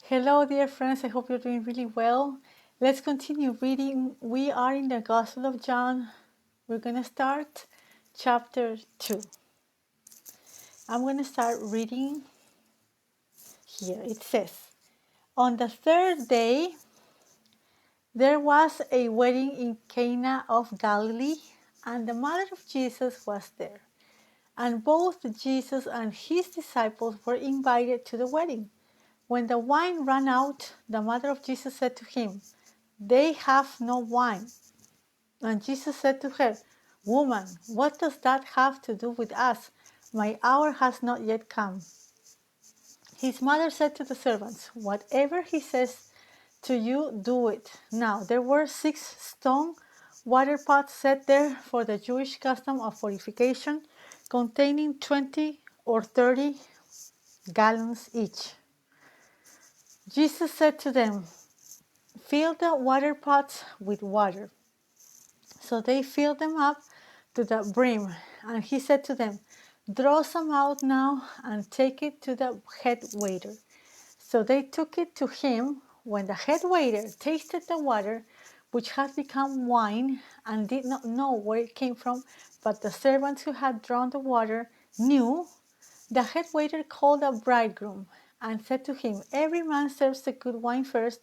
Hello, dear friends. I hope you're doing really well. Let's continue reading. We are in the Gospel of John. We're going to start chapter 2. I'm going to start reading here. It says, On the third day, there was a wedding in Cana of Galilee, and the mother of Jesus was there. And both Jesus and his disciples were invited to the wedding. When the wine ran out, the mother of Jesus said to him, They have no wine. And Jesus said to her, Woman, what does that have to do with us? My hour has not yet come. His mother said to the servants, Whatever he says to you, do it. Now there were 6 stone water pots set there for the Jewish custom of purification, containing 20 or 30 gallons each. Jesus said to them, Fill the water pots with water. So they filled them up to the brim, and he said to them, Draw some out now and take it to the head waiter. So they took it to him. When the head waiter tasted the water, which had become wine, and did not know where it came from, but the servants who had drawn the water knew, the head waiter called the bridegroom and said to him, Every man serves the good wine first,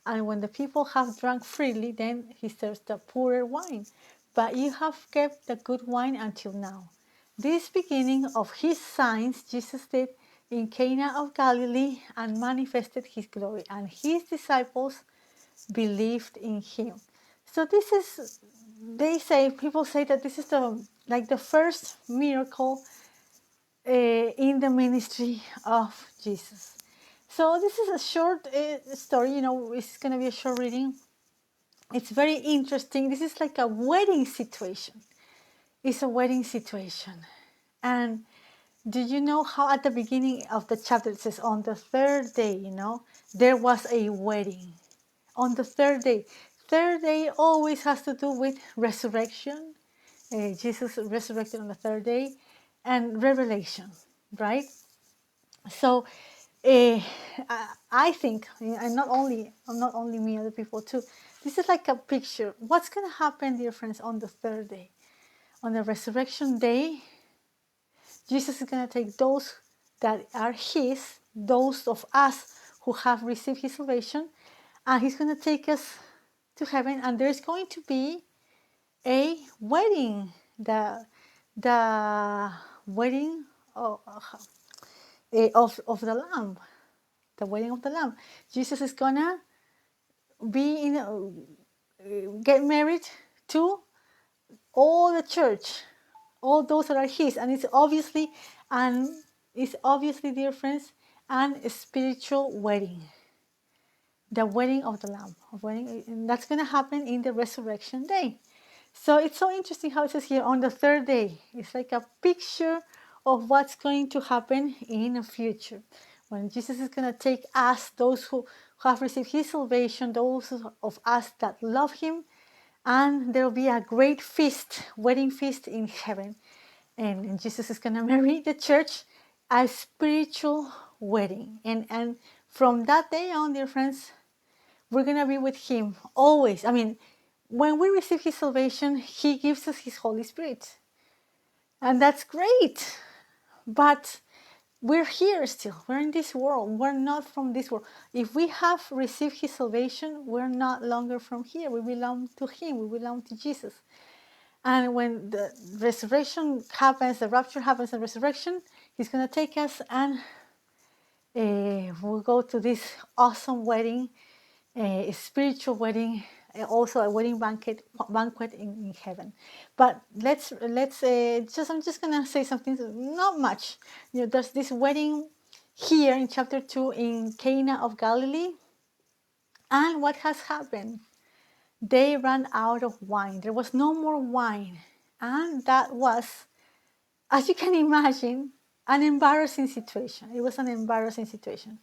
and when the people have drunk freely, then he serves the poorer wine. But you have kept the good wine until now. This beginning of his signs Jesus did in Cana of Galilee and manifested his glory, and his disciples believed in him. So this is, people say that this is the first miracle in the ministry of Jesus. So this is a short story, it's going to be a short reading. It's very interesting. This is like a wedding situation. It's a wedding situation. And do you know how at the beginning of the chapter it says on the third day, there was a wedding. On the third day. Third day always has to do with resurrection. Jesus resurrected on the third day, and revelation, right? So I think, and not only me, other people too, this is like a picture. What's going to happen, dear friends, on the third day? On the resurrection day, Jesus is going to take those that are his, those of us who have received his salvation, and he's going to take us to heaven, and there's going to be a wedding, the wedding of the Lamb, the wedding of the Lamb. Jesus is gonna be get married to all the church, all those that are his, and it's obviously, dear friends, a spiritual wedding, the wedding of the Lamb, and that's gonna happen in the resurrection day. So it's so interesting how it says here on the third day. It's like a picture of what's going to happen in the future. When Jesus is going to take us, those who have received his salvation, those of us that love him, and there will be a great feast, wedding feast in heaven. And Jesus is going to marry the church, a spiritual wedding. And from that day on, dear friends, we're going to be with him always. I mean, when we receive his salvation, he gives us his Holy Spirit. And that's great. But we're here still. We're in this world. We're not from this world. If we have received his salvation, we're not longer from here. We belong to him. We belong to Jesus. And when the resurrection happens, the rapture happens, the resurrection, he's going to take us, and we'll go to this awesome wedding, a spiritual wedding, also a wedding banquet in heaven. But let's I'm just gonna say something, not much. There's this wedding here in chapter 2 in Cana of Galilee, and what has happened? They ran out of wine. There was no more wine, and that was, as you can imagine, an embarrassing situation. It was an embarrassing situation.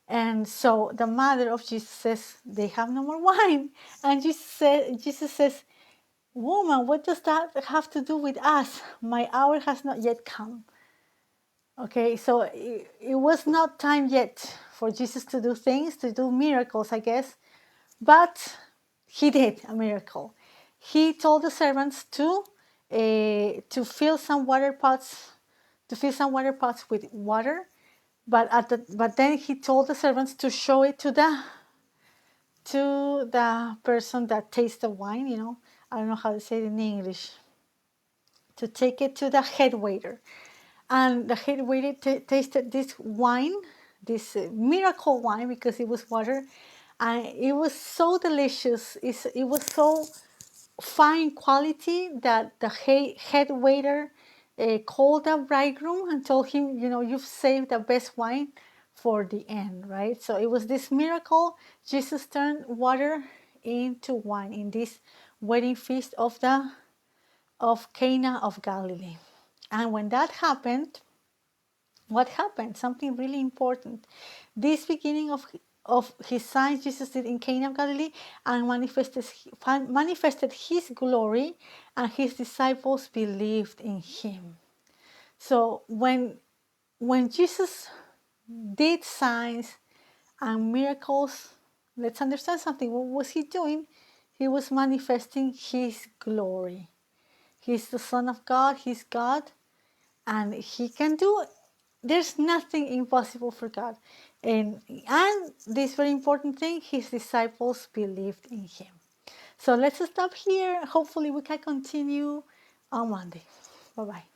And so the mother of Jesus says, they have no more wine. And Jesus says, Woman, what does that have to do with us? My hour has not yet come. Okay, so it was not time yet for Jesus to do things, to do miracles, I guess. But he did a miracle. He told the servants to fill some water pots, with water. But then he told the servants to show it to the person that tastes the wine. I don't know how to say it in English. To take it to the head waiter. And the head waiter tasted this wine, this miracle wine, because it was water, and it was so delicious. It was so fine quality that the head waiter called the bridegroom and told him, you've saved the best wine for the end, right? So it was this miracle. Jesus turned water into wine in this wedding feast of Cana of Galilee. And when that happened, what happened? Something really important. This beginning of his signs Jesus did in Cana of Galilee and manifested his glory, and his disciples believed in him. So when Jesus did signs and miracles, let's understand something. What was he doing? He was manifesting his glory. He's the Son of God, he's God, and he can do. There's nothing impossible for God. And this very important thing, his disciples believed in him. So let's stop here. Hopefully we can continue on Monday. Bye-bye.